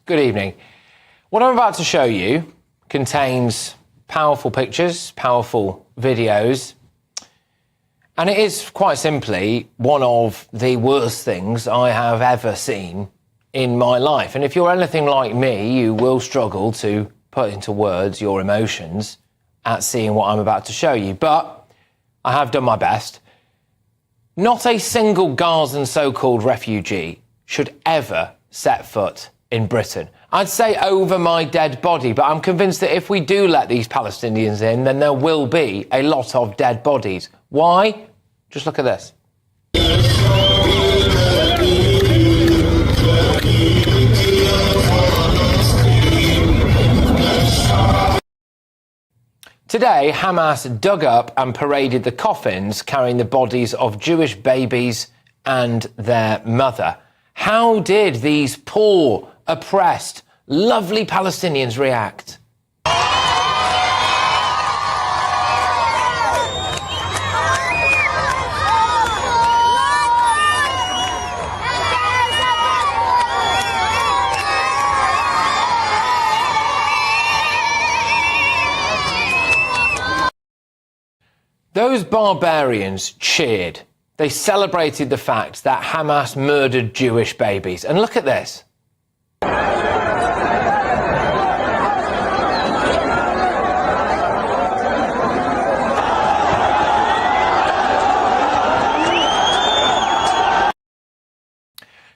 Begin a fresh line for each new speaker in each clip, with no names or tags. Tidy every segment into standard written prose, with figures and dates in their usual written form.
Good evening. What I'm about to show you contains powerful pictures, powerful videos, and it is quite simply one of the worst things I have ever seen in my life. And if you're anything like me, you will struggle to put into words your emotions at seeing what I'm about to show you. But I have done my best. Not a single Gazan so-called refugee should ever set foot in Britain. I'd say over my dead body, but I'm convinced that if we do let these Palestinians in, then there will be a lot of dead bodies. Why? Just look at this. Today, Hamas dug up and paraded the coffins carrying the bodies of Jewish babies and their mother. How did these poor, oppressed, lovely Palestinians react? Those barbarians cheered. They celebrated the fact that Hamas murdered Jewish babies. And look at this.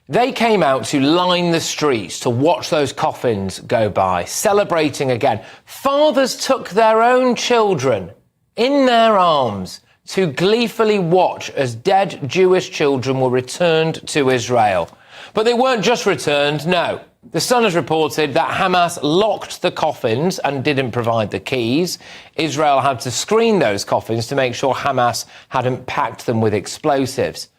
They came out to line the streets to watch those coffins go by, celebrating again. Fathers took their own children in their arms to gleefully watch as dead Jewish children were returned to Israel. But they weren't just returned, no. The Sun has reported that Hamas locked the coffins and didn't provide the keys. Israel had to screen those coffins to make sure Hamas hadn't packed them with explosives.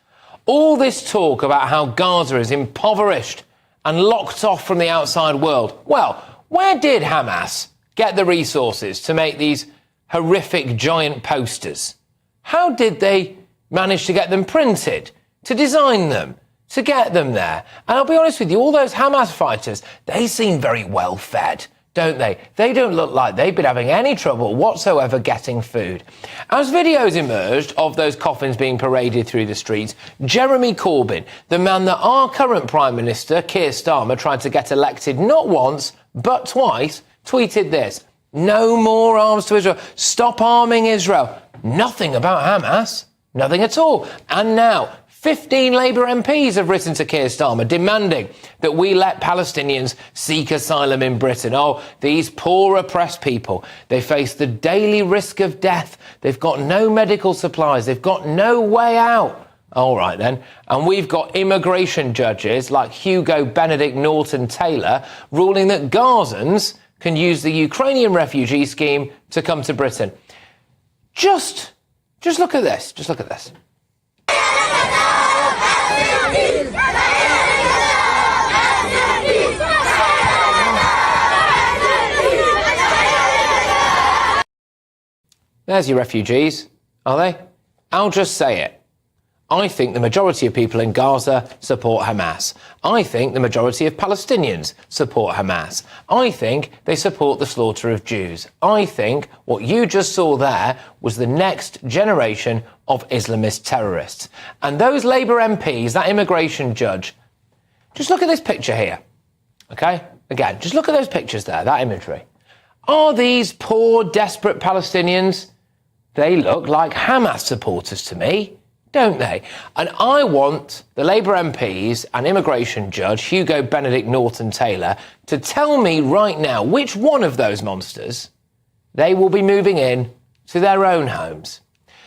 All this talk about how Gaza is impoverished and locked off from the outside world. Well, where did Hamas get the resources to make these horrific giant posters? How did they manage to get them printed, to design them, to get them there? And I'll be honest with you, all those Hamas fighters, they seem very well fed, don't they? They don't look like they've been having any trouble whatsoever getting food. As videos emerged of those coffins being paraded through the streets, Jeremy Corbyn, the man that our current Prime Minister, Keir Starmer, tried to get elected not once, but twice, tweeted this: "No more arms to Israel. Stop arming Israel." Nothing about Hamas. Nothing at all. And now, 15 Labour MPs have written to Keir Starmer demanding that we let Palestinians seek asylum in Britain. Oh, these poor oppressed people. They face the daily risk of death. They've got no medical supplies. They've got no way out. All right, then. And we've got immigration judges like Hugo Benedict Norton Taylor ruling that Gazans can use the Ukrainian refugee scheme to come to Britain. Just look at this. Just look at this. There's your refugees, are they? I'll just say it. I think the majority of people in Gaza support Hamas. I think the majority of Palestinians support Hamas. I think they support the slaughter of Jews. I think what you just saw there was the next generation of Islamist terrorists. And those Labour MPs, that immigration judge, just look at this picture here, OK? Again, just look at those pictures there, that imagery. Are these poor, desperate Palestinians? They look like Hamas supporters to me, don't they? And I want the Labour MPs and immigration judge, Hugo Benedict Norton Taylor, to tell me right now which one of those monsters they will be moving in to their own homes.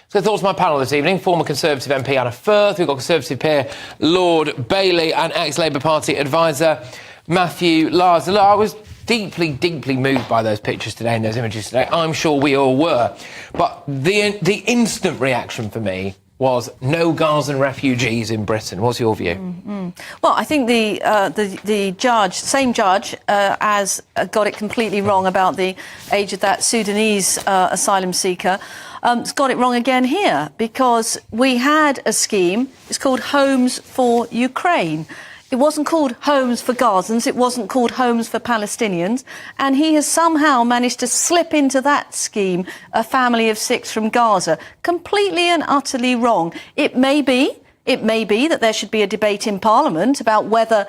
So thoughts on my panel this evening: former Conservative MP Anna Firth, we've got Conservative peer Lord Bailey, and ex-Labour Party advisor Matthew Lars. Look, I was deeply moved by those pictures today and those images today. I'm sure we all were. But the instant reaction for me was no Gazan refugees in Britain. What's your view?
Well, I think the judge, same judge, has got it completely wrong about the age of that Sudanese asylum seeker. Has got it wrong again here, because we had a scheme. It's called Homes for Ukraine. It wasn't called Homes for Gazans. It wasn't called Homes for Palestinians. And he has somehow managed to slip into that scheme a family of 6 from Gaza. Completely and utterly wrong. It may be that there should be a debate in Parliament about whether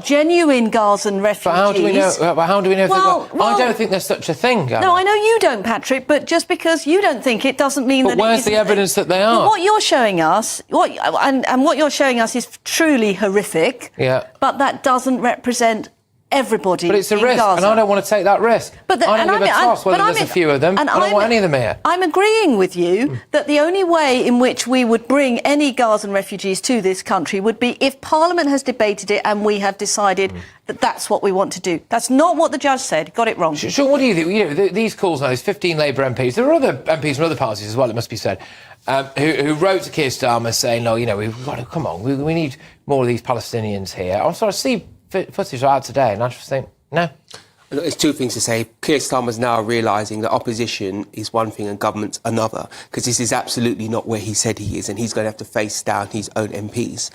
genuine Gazan refugees...
But how do we know? How do we know?
I
don't think there's such a thing, Gavin.
No, I know you don't, Patrick, but just because you don't think it doesn't mean that...
But where's the evidence that they are?
But what you're showing us, what you're showing us is truly horrific, but that doesn't represent everybody.
But it's a risk,
Gaza.
and I don't want to take that risk. I don't give a toss whether there's a few of them. I don't want any of them here.
I'm agreeing with you that the only way in which we would bring any Gazan refugees to this country would be if Parliament has debated it and we have decided that that's what we want to do. That's not what the judge said. He got it wrong.
Sure, what do you think? You know, these calls now, there's 15 Labour MPs. There are other MPs from other parties as well, it must be said, who wrote to Keir Starmer saying, no, you know, we've got to, come on, we need more of these Palestinians here. I'm sorry, I see footage out today, and I just think, no.
Look, there's two things to say. Keir Starmer's now realising that opposition is one thing and government's another, because this is absolutely not where he said he is, and he's going to have to face down his own MPs.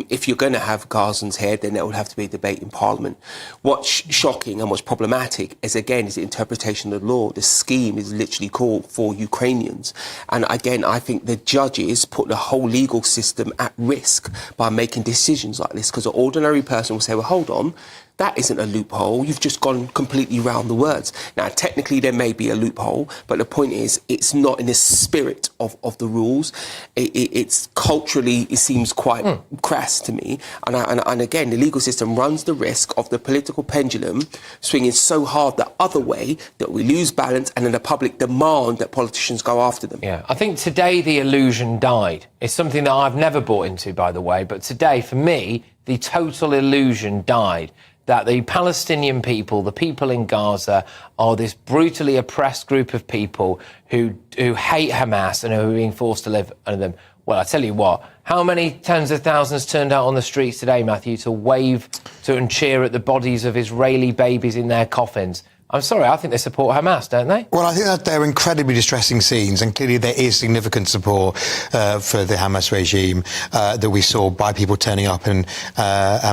If you're going to have Gazans here, then there will have to be a debate in Parliament. What's shocking and what's problematic is, again, is the interpretation of the law. The scheme is literally called for Ukrainians. And again, I think the judges put the whole legal system at risk by making decisions like this, because an ordinary person will say, well, hold on, that isn't a loophole. You've just gone completely round the words. Now, technically, there may be a loophole, but the point is, it's not in the spirit of the rules. It's culturally, it seems quite crass to me. And again, the legal system runs the risk of the political pendulum swinging so hard the other way that we lose balance, and then the public demand that politicians go after them.
Yeah, I think today the illusion died. It's something that I've never bought into, by the way, but today, for me, the total illusion died. That the Palestinian people, the people in Gaza, are this brutally oppressed group of people who hate Hamas and who are being forced to live under them. Well, I tell you what, how many tens of thousands turned out on the streets today, Matthew, to wave to and cheer at the bodies of Israeli babies in their coffins? I'm sorry, I think they support Hamas, don't they?
Well, I think that they're incredibly distressing scenes, and clearly there is significant support for the Hamas regime that we saw by people turning up and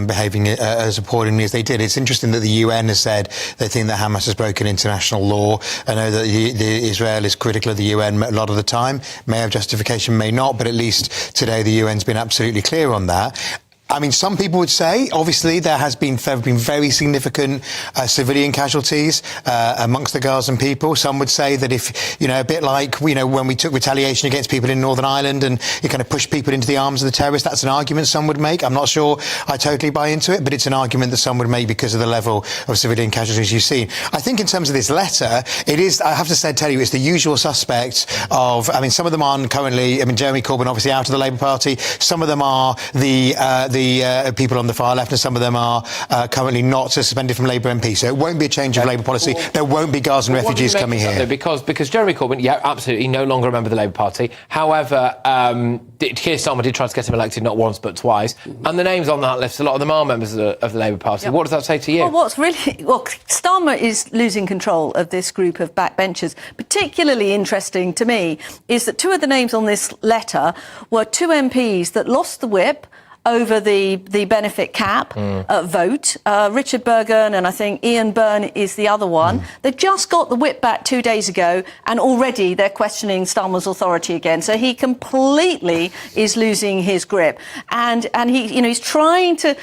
behaving as appallingly as they did. It's interesting that the UN has said they think that Hamas has broken international law. I know that Israel is critical of the UN a lot of the time, may have justification, may not, but at least today the UN's been absolutely clear on that. I mean, some people would say, obviously, there have been very significant civilian casualties amongst the Gazan people. Some would say that if, you know, a bit like, you know, when we took retaliation against people in Northern Ireland and you kind of pushed people into the arms of the terrorists, that's an argument some would make. I'm not sure I totally buy into it, but it's an argument that some would make because of the level of civilian casualties you've seen. I think in terms of this letter, it is, I have to tell you, it's the usual suspects of, I mean, some of them aren't currently, I mean, Jeremy Corbyn obviously out of the Labour Party. Some of them are the people on the far left, and some of them are currently not suspended from Labour MP. So it won't be a change of Labour policy. There won't be Gazan refugees coming here.
Because Jeremy Corbyn, yeah, absolutely, no longer a member of the Labour Party. However, Keir Starmer did try to get him elected not once but twice. And the names on that list, a lot of them are members of the Labour Party. Yep. What does that say to you?
Well, Starmer is losing control of this group of backbenchers. Particularly interesting to me is that 2 of the names on this letter were 2 MPs that lost the whip over the benefit cap vote. Richard Bergen and I think Ian Byrne is the other one. They just got the whip back 2 days ago, and already they're questioning Starmer's authority again. So he completely is losing his grip, and he, you know, he's trying to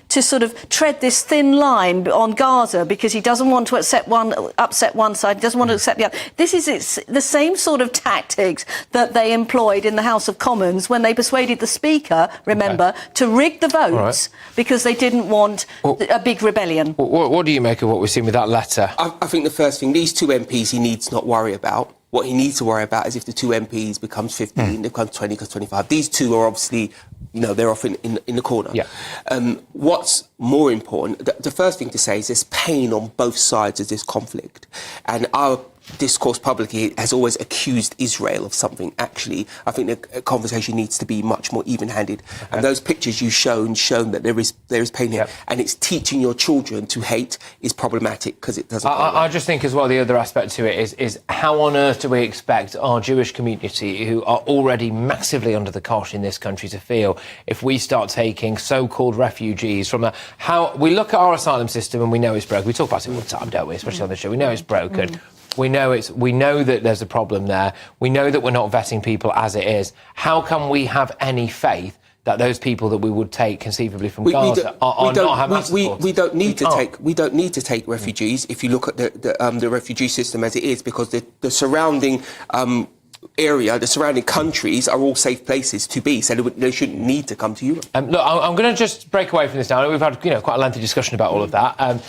sort of tread this thin line on Gaza because he doesn't want to upset one side, he doesn't want to accept the other. This is the same sort of tactics that they employed in the House of Commons when they persuaded the Speaker, remember, to rig the votes because they didn't want a big rebellion.
What do you make of what we've seen with that letter?
I think the first thing, these 2 MPs he needs not worry about. What he needs to worry about is if the 2 MPs becomes 15, they become 20, becomes 25. These 2 are obviously, you know, they're off in the corner.
Yeah.
What's more important, the first thing to say is there's pain on both sides of this conflict. And our discourse publicly has always accused Israel of something. Actually, I think the conversation needs to be much more even-handed. Okay. And those pictures you've shown that there is pain here, and it's teaching your children to hate is problematic because it doesn't.
I just think as well the other aspect to it is how on earth do we expect our Jewish community, who are already massively under the cosh in this country, to feel if we start taking so-called refugees from how we look at our asylum system and we know it's broken. We talk about it all the time, don't we? Especially on the show, we know it's broken. We know that there's a problem there. We know that we're not vetting people as it is. How can we have any faith that those people that we would take conceivably from Gaza are not Hamas supporters?
We don't need to take refugees if you look at the refugee system as it is, because the surrounding area, the surrounding countries are all safe places to be, so they shouldn't need to come to Europe.
Look, I'm going to just break away from this now. We've had quite a lengthy discussion about all of that.